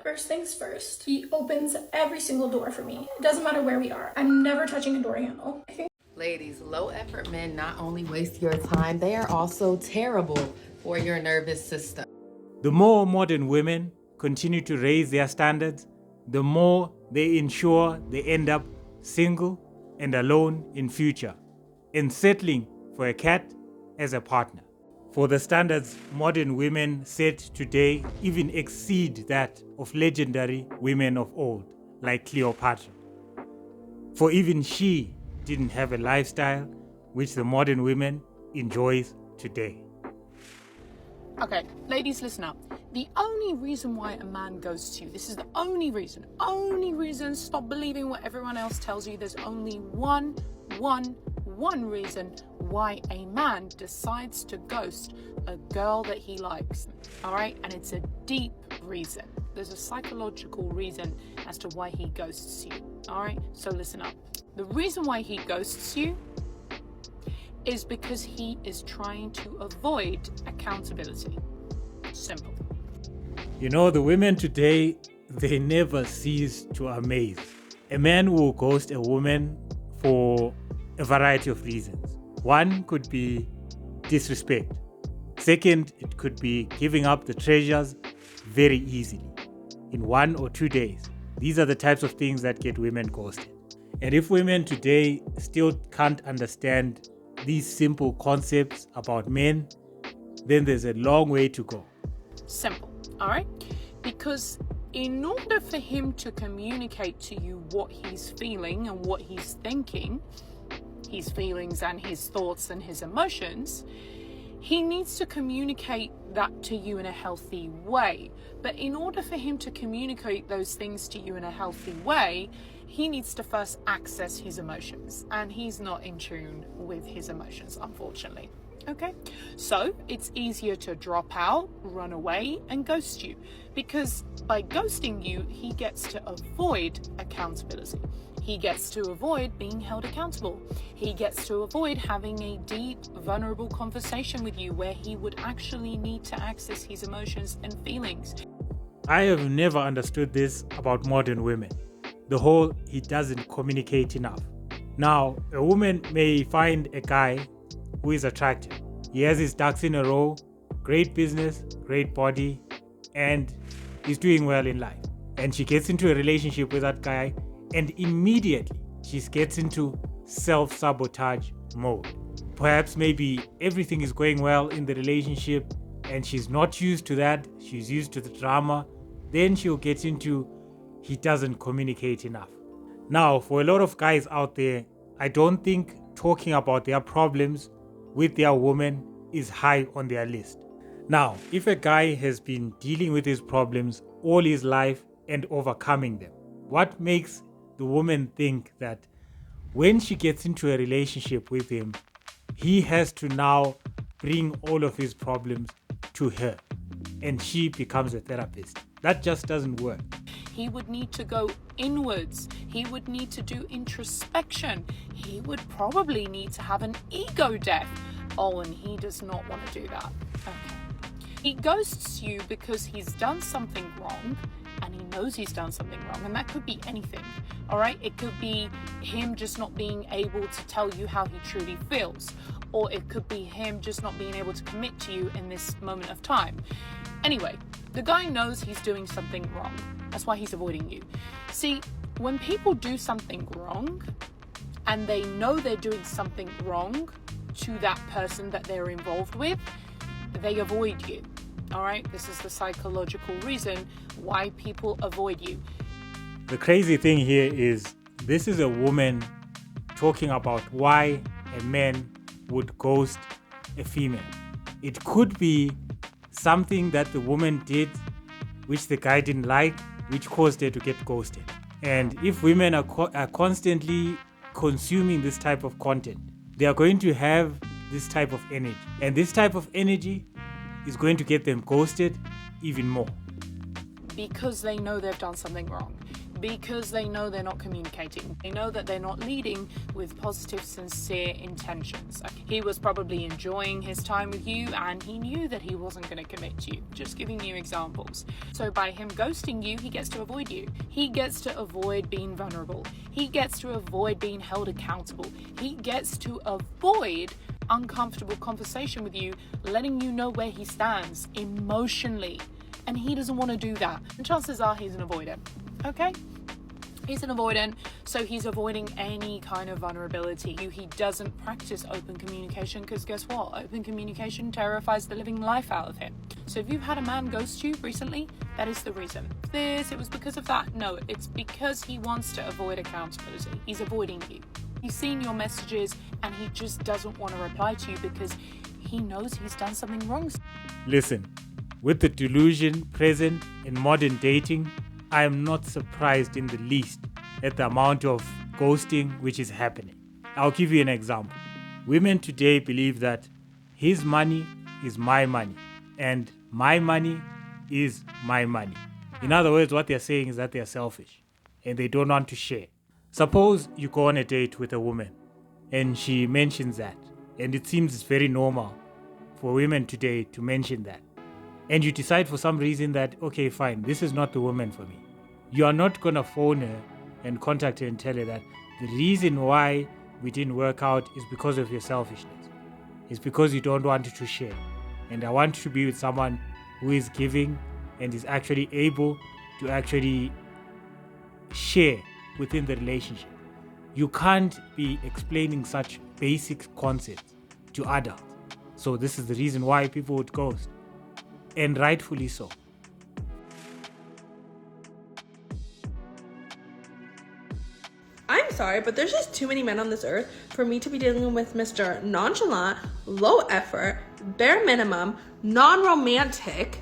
First things first, he opens every single door for me. It doesn't matter where we are. I'm never touching a door handle. Ladies, low effort men not only waste your time, they are also terrible for your nervous system. The more modern women continue to raise their standards, the more they ensure they end up single and alone in future, and settling for a cat as a partner. For the standards modern women set today even exceed that of legendary women of old, like Cleopatra. For even she didn't have a lifestyle which the modern women enjoys today. Okay, ladies, listen up. The only reason why a man ghosts you, this is the only reason, stop believing what everyone else tells you. There's only one reason why a man decides to ghost a girl that he likes, all right? And it's a deep reason. There's a psychological reason as to why he ghosts you, all right? So listen up. The reason why he ghosts you is because he is trying to avoid accountability. Simple. You know, the women today, they never cease to amaze. A man will ghost a woman for a variety of reasons. One could be disrespect. Second, it could be giving up the treasures very easily in 1 or 2 days. These are the types of things that get women ghosted. And if women today still can't understand these simple concepts about men, then there's a long way to go. Simple, all right? Because in order for him to communicate to you what he's feeling and what he's thinking, his feelings and his thoughts and his emotions, he needs to communicate that to you in a healthy way. But in order for him to communicate those things to you in a healthy way, he needs to first access his emotions, and he's not in tune with his emotions, unfortunately. Okay, so it's easier to drop out, run away, and ghost you, because by ghosting you, he gets to avoid accountability. He gets to avoid being held accountable. He gets to avoid having a deep, vulnerable conversation with you where he would actually need to access his emotions and feelings. I have never understood this about modern women. The whole he doesn't communicate enough. Now, a woman may find a guy who is attractive. He has his ducks in a row, great business, great body, and he's doing well in life. And she gets into a relationship with that guy, and immediately she gets into self-sabotage mode. Perhaps maybe everything is going well in the relationship and she's not used to that, she's used to the drama. Then she'll get into he doesn't communicate enough. Now, for a lot of guys out there, I don't think talking about their problems with their woman is high on their list. Now, if a guy has been dealing with his problems all his life and overcoming them, what makes the woman think that when she gets into a relationship with him, he has to now bring all of his problems to her and she becomes a therapist? That just doesn't work. He would need to go inwards. He would need to do introspection. He would probably need to have an ego death. Oh, and he does not want to do that. Okay. He ghosts you because he's done something wrong and he knows he's done something wrong, and that could be anything, all right? It could be him just not being able to tell you how he truly feels, or it could be him just not being able to commit to you in this moment of time. Anyway, the guy knows he's doing something wrong. That's why he's avoiding you. See, when people do something wrong and they know they're doing something wrong to that person that they're involved with, they avoid you. All right? This is the psychological reason why people avoid you. The crazy thing here is this is a woman talking about why a man would ghost a female. It could be something that the woman did which the guy didn't like, which caused her to get ghosted. And if women are constantly consuming this type of content, they are going to have this type of energy. And this type of energy is going to get them ghosted even more. Because they know they've done something wrong. because they know they're not communicating. They know that they're not leading with positive, sincere intentions. He was probably enjoying his time with you and he knew that he wasn't going to commit to you. Just giving you examples. So by him ghosting you, he gets to avoid you. He gets to avoid being vulnerable. He gets to avoid being held accountable. He gets to avoid uncomfortable conversation with you, letting you know where he stands emotionally. And he doesn't want to do that. And chances are he's an avoidant. Okay? He's an avoidant, so he's avoiding any kind of vulnerability. He doesn't practice open communication because guess what? Open communication terrifies the living life out of him. So if you've had a man ghost you recently, that is the reason. It was because of that? No, it's because he wants to avoid accountability. He's avoiding you. He's seen your messages and he just doesn't want to reply to you because he knows he's done something wrong. Listen, with the delusion present in modern dating, I am not surprised in the least at the amount of ghosting which is happening. I'll give you an example. Women today believe that his money is my money and my money is my money. In other words, what they're saying is that they're selfish and they don't want to share. Suppose you go on a date with a woman and she mentions that, and it seems very normal for women today to mention that. And you decide for some reason that, okay, fine, this is not the woman for me. You are not going to phone her and contact her and tell her that the reason why we didn't work out is because of your selfishness. It's because you don't want to share. And I want to be with someone who is giving and is actually able to actually share within the relationship. You can't be explaining such basic concepts to adults. So this is the reason why people would ghost. And rightfully so. I'm sorry, but there's just too many men on this earth for me to be dealing with Mr. Nonchalant, low effort, bare minimum, non-romantic.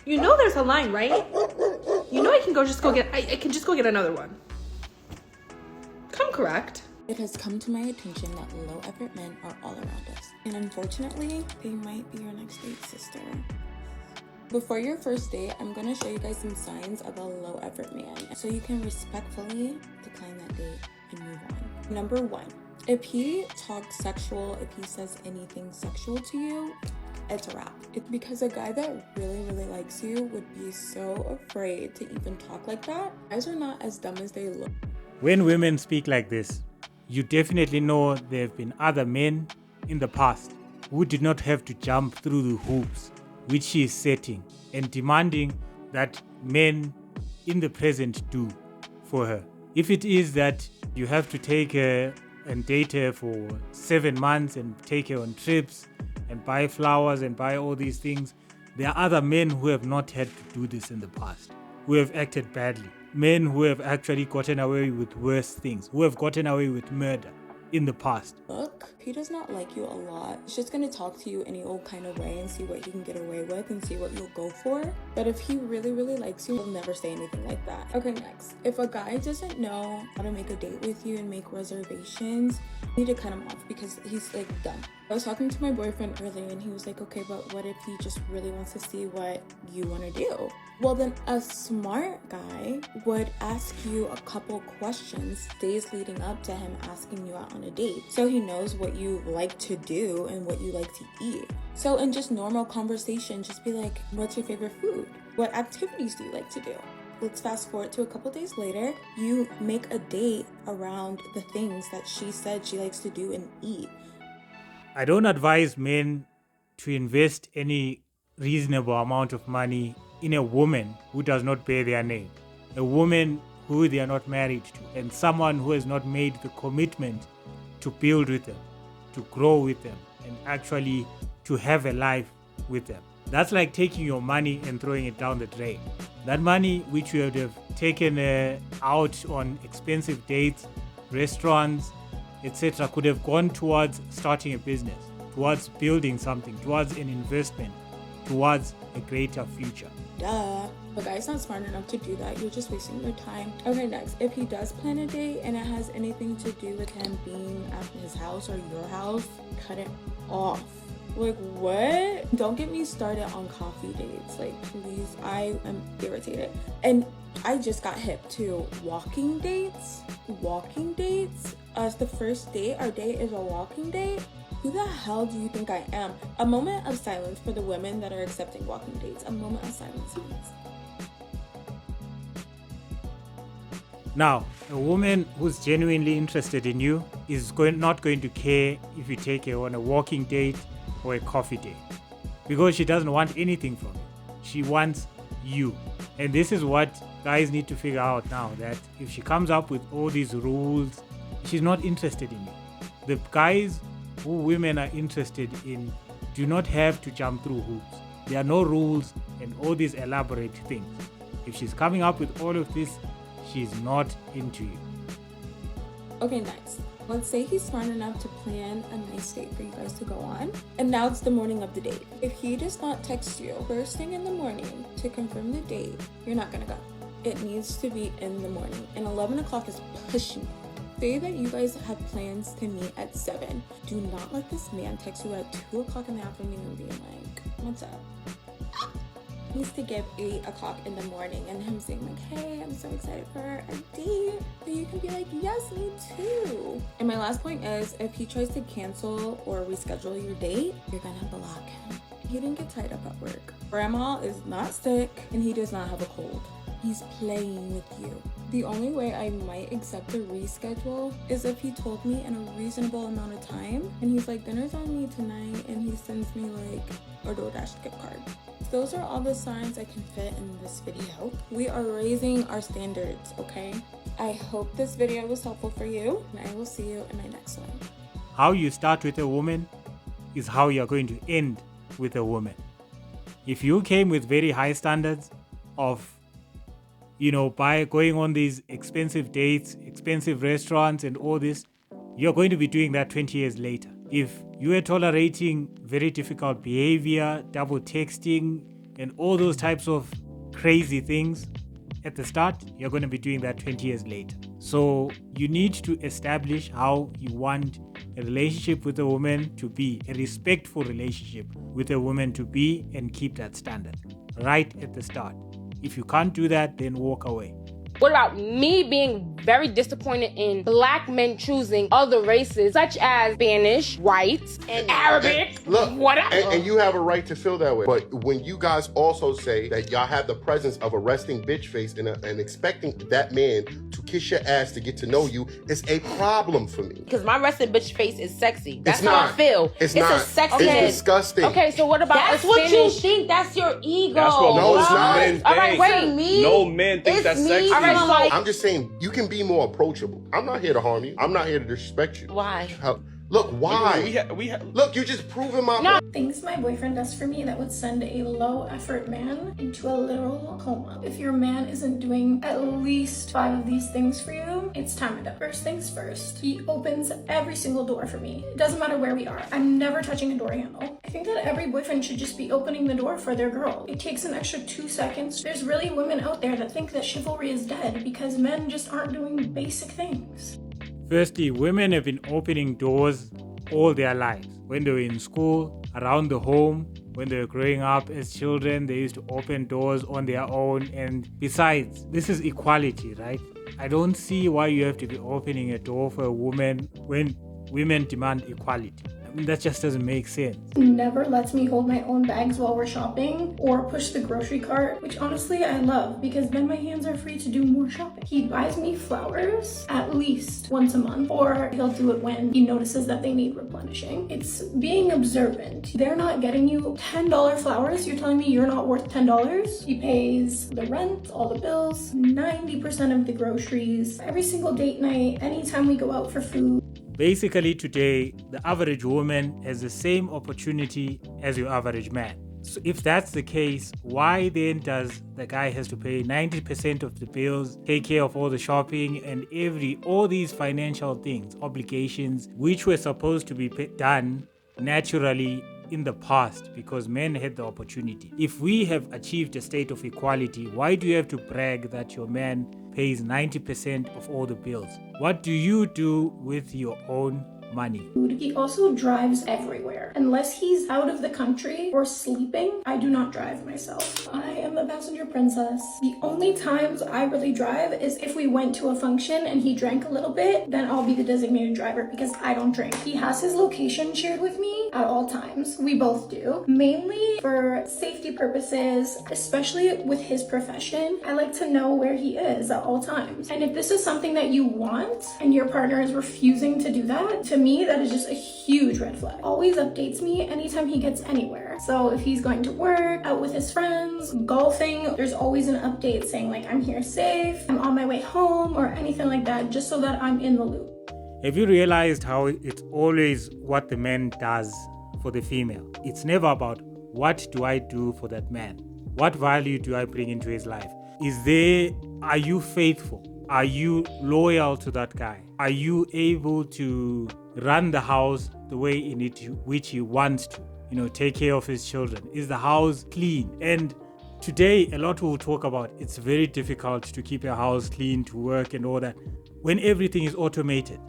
You know there's a line, right? You know I can just go get another one. Come correct. It has come to my attention that low effort men are all around us. And unfortunately, they might be your next date, sister. Before your first date, I'm going to show you guys some signs of a low effort man so you can respectfully decline that date and move on. Number 1, if he talks sexual, if he says anything sexual to you, it's a wrap. It's because a guy that really, really likes you would be so afraid to even talk like that. Guys are not as dumb as they look. When women speak like this, you definitely know there have been other men in the past who did not have to jump through the hoops which she is setting and demanding that men in the present do for her. If it is that you have to take her and date her for 7 months and take her on trips and buy flowers and buy all these things, there are other men who have not had to do this in the past, who have acted badly. Men who have actually gotten away with worse things, who have gotten away with murder in the past. Look, he does not like you a lot. He's just gonna talk to you any old kind of way and see what he can get away with and see what you'll go for. But if he really, really likes you, he'll never say anything like that. Okay, next. If a guy doesn't know how to make a date with you and make reservations, you need to cut him off because he's like dumb. I was talking to my boyfriend earlier and he was like, okay, but what if he just really wants to see what you want to do? Well, then a smart guy would ask you a couple questions days leading up to him asking you out on a date. So he knows what you like to do and what you like to eat. So in just normal conversation, just be like, what's your favorite food? What activities do you like to do? Let's fast forward to a couple days later. You make a date around the things that she said she likes to do and eat. I don't advise men to invest any reasonable amount of money in a woman who does not bear their name, a woman who they are not married to, and someone who has not made the commitment to build with them, to grow with them, and actually to have a life with them. That's like taking your money and throwing it down the drain. That money which you would have taken out on expensive dates, restaurants, etc., could have gone towards starting a business, towards building something, towards an investment, towards a greater future. Duh. If a guy's not smart enough to do that, you're just wasting your time. Okay, next. If he does plan a date and it has anything to do with him being at his house or your house, cut it off. Like, what? Don't get me started on coffee dates. Like, please, I am irritated. And I just got hip to walking dates. Walking dates? As the first date, our date is a walking date? Who the hell do you think I am? A moment of silence for the women that are accepting walking dates. A moment of silence, please. Now, a woman who's genuinely interested in you is not going to care if you take her on a walking date or a coffee date, because she doesn't want anything from you. She wants you. And this is what guys need to figure out now, that if she comes up with all these rules, she's not interested in you. The guys who women are interested in do not have to jump through hoops. There are no rules and all these elaborate things. If she's coming up with all of this, she's not into you. Okay, next. Let's say he's smart enough to plan a nice date for you guys to go on, and now it's the morning of the date. If he does not text you first thing in the morning to confirm the date, you're not gonna go. It needs to be in the morning, and 11 o'clock is pushing it. Say that you guys have plans to meet at 7. Do not let this man text you at 2 o'clock in the afternoon and being like, what's up? Needs to give 8 o'clock in the morning and him saying like, hey, I'm so excited for our date. So you can be like, yes, me too. And my last point is, if he tries to cancel or reschedule your date, you're gonna block him. He didn't get tied up at work. Grandma is not sick and he does not have a cold. He's playing with you. The only way I might accept a reschedule is if he told me in a reasonable amount of time and he's like, dinner's on me tonight, and he sends me like a DoorDash gift card. Those are all the signs I can fit in this video. We are raising our standards, okay? I hope this video was helpful for you, and I will see you in my next one. How you start with a woman is how you're going to end with a woman. If you came with very high standards of, by going on these expensive dates, expensive restaurants and all this, you're going to be doing that 20 years later. If you are tolerating very difficult behavior, double texting, and all those types of crazy things at the start, you're going to be doing that 20 years later. So you need to establish how you want a relationship with a woman to be, a respectful relationship with a woman to be, and keep that standard right at the start. If you can't do that, then walk away. What about me being very disappointed in black men choosing other races such as Spanish, white, and Arabic? Look, whatever. and you have a right to feel that way. But when you guys also say that y'all have the presence of a resting bitch face and expecting that man to kiss your ass to get to know you, it's a problem for me. Because my resting bitch face is sexy. That's It's how not. I feel. It's not. a sexy It's disgusting. Okay, so what about That's a what you Spanish? think. That's your ego. That's what No, most it's not. men All right, think. wait. Me? No men think It's that's me. sexy. All right, so I'm just saying, you can be more approachable. I'm not here to harm you. I'm not here to disrespect you. why? Look, why? We have. Look, you just proving my No. Things my boyfriend does for me that would send a low effort man into a literal coma. If your man isn't doing at least 5 of these things for you, it's time to go. First things first, he opens every single door for me. It doesn't matter where we are. I'm never touching a door handle. I think that every boyfriend should just be opening the door for their girl. It takes an extra 2 seconds. There's really women out there that think that chivalry is dead because men just aren't doing basic things. Firstly, women have been opening doors all their lives. When they were in school, around the home, when they were growing up as children, they used to open doors on their own. And besides, this is equality, right? I don't see why you have to be opening a door for a woman when women demand equality. I mean, that just doesn't make sense. Never lets me hold my own bags while we're shopping or push the grocery cart, which honestly I love because then my hands are free to do more shopping. He buys me flowers at least once a month, or he'll do it when he notices that they need replenishing. It's being observant. They're not getting you $10 flowers. You're telling me you're not worth $10? He pays the rent, all the bills, 90% of the groceries, every single date night, anytime we go out for food. Basically today, the average woman has the same opportunity as your average man. So if that's the case, why then does the guy has to pay 90% of the bills, take care of all the shopping and all these financial things, obligations, which were supposed to be done naturally in the past because men had the opportunity? If we have achieved a state of equality, why do you have to brag that your man pays 90% of all the bills? What do you do with your own money. He also drives everywhere. Unless he's out of the country or sleeping, I do not drive myself. I am the passenger princess. The only times I really drive is if we went to a function and he drank a little bit, then I'll be the designated driver because I don't drink. He has his location shared with me at all times. We both do. Mainly for safety purposes, especially with his profession. I like to know where he is at all times. And if this is something that you want and your partner is refusing to do that, to me, that is just a huge red flag. Always updates me anytime he gets anywhere. So if he's going to work, out with his friends, golfing, there's always an update saying like, I'm here safe, I'm on my way home, or anything like that, just so that I'm in the loop. Have you realized how it's always what the man does for the female? It's never about what do I do for that man? What value do I bring into his life? Are you faithful? Are you loyal to that guy? Are you able to run the house the way in which he wants to? Take care of his children. Is the house clean? And today, a lot will talk about it's very difficult to keep a house clean, to work and all that. When everything is automated,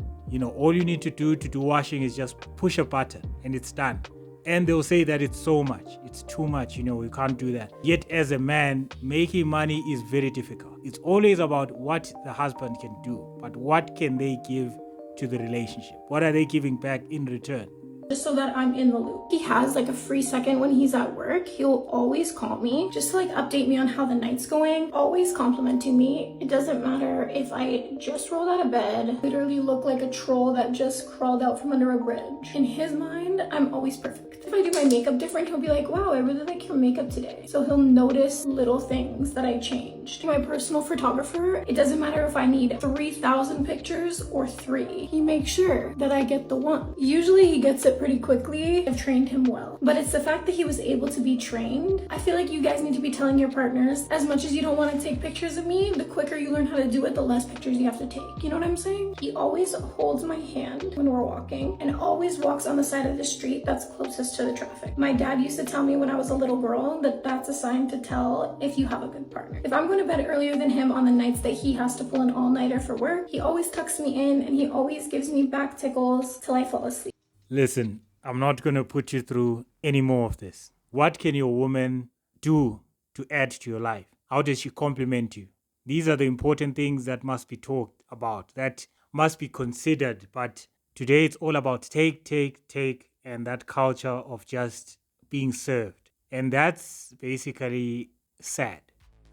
all you need to do washing is just push a button and it's done. And they'll say that it's so much, it's too much, you can't do that. Yet as a man, making money is very difficult. It's always about what the husband can do, but what can they give to the relationship? What are they giving back in return? Just so that I'm in the loop. He has like a free second when he's at work. He'll always call me just to like update me on how the night's going, always complimenting me. It doesn't matter if I just rolled out of bed, literally look like a troll that just crawled out from under a bridge. In his mind, I'm always perfect. If I do my makeup different, he'll be like, wow, I really like your makeup today. So he'll notice little things that I changed. My personal photographer, it doesn't matter if I need 3,000 pictures or 3. He makes sure that I get the one. Usually he gets it pretty quickly. I've trained him well. But it's the fact that he was able to be trained. I feel like you guys need to be telling your partners, as much as you don't want to take pictures of me, the quicker you learn how to do it, the less pictures you have to take. You know what I'm saying? He always holds my hand when we're walking and always walks on the side of the street that's closest to the traffic. My dad used to tell me when I was a little girl that that's a sign to tell if you have a good partner. If I'm going to bed earlier than him on the nights that he has to pull an all-nighter for work, he always tucks me in and he always gives me back tickles till I fall asleep. Listen, I'm not going to put you through any more of this. What can your woman do to add to your life? How does she compliment you? These are the important things that must be talked about, that must be considered. But today it's all about take, and that culture of just being served. And that's basically sad.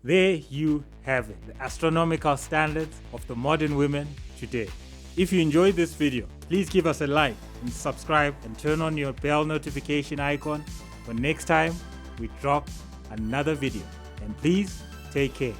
There you have it, the astronomical standards of the modern women today. If you enjoyed this video, please give us a like and subscribe and turn on your bell notification icon for next time we drop another video. And please take care.